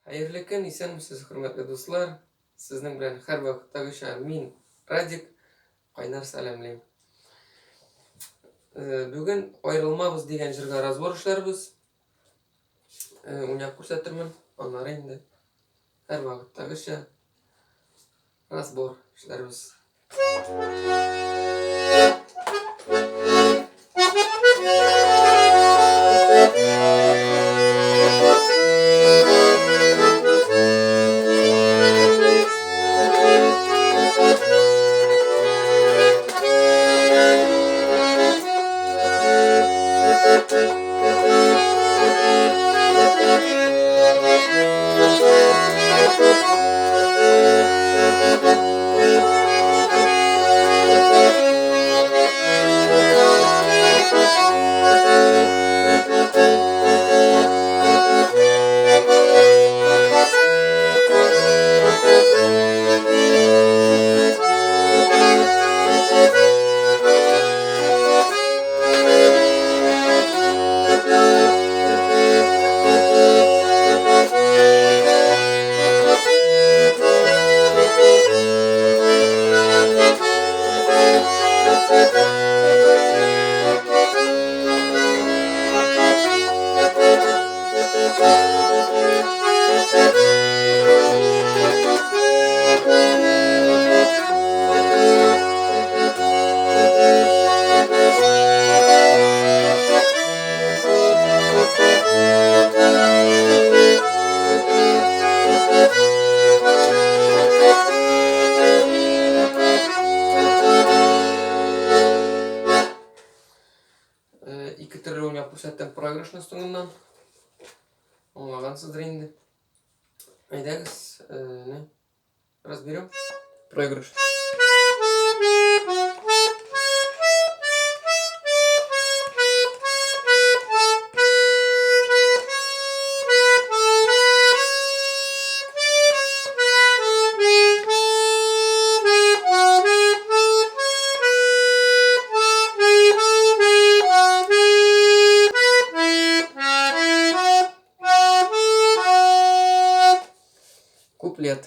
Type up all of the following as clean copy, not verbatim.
Xayrli kun, esenmisiz, hurmatli do'stlar. Sizning bilan har vaqtdagicha men Radik qaynar salamlayman. Bugun ayrılmabız degan jirga razbor ishlarimiz. O'ynab ko'rsatirman. Onlara endi har vaqtdagicha razbor ishlarimiz. İki türlü oynab ko'rsatdim proигрышный so'ngidan. Anlagansizdir endi. Aydagiz, разберем проигрыш. Куплет.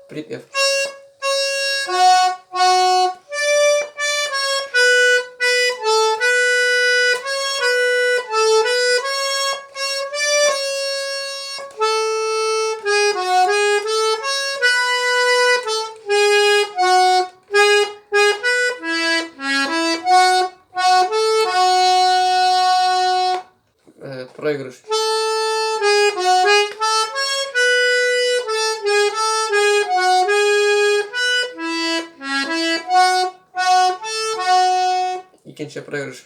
Припев. Проигрыш. İkinci проигрыш.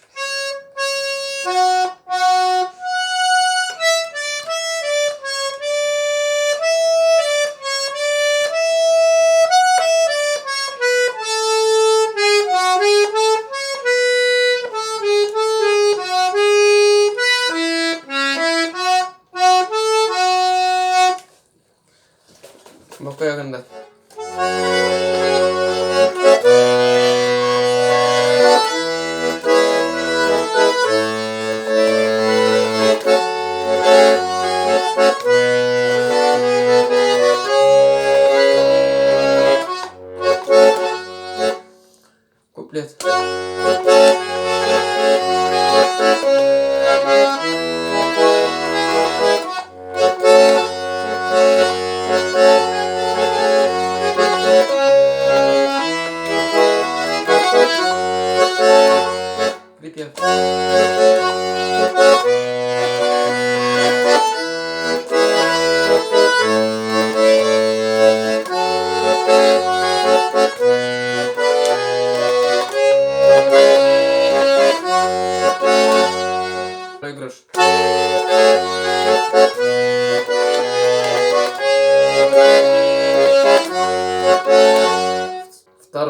Boka yakında. Куплет.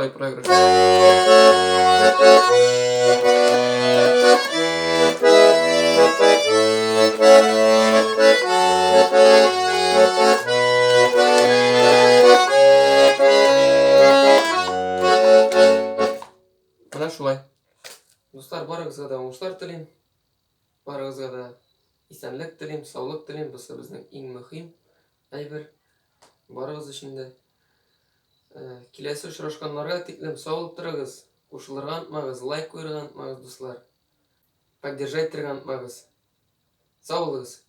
шулай проигрыш. Мына шулай. Достар, барыгызга да уңышлар телим. Барыгызга да исәнлек телим, саулык телим. Бусы безнең иң мөһим әйбер. Барыгыз өчен дә. Киләсе очрашканнарга тиклем сау булып торыгыз. Кушылырга онытмагыз, лайк куярга онытмагыз, дуслар. Поддержать итәргә онытмагыз. Сау булыгыз.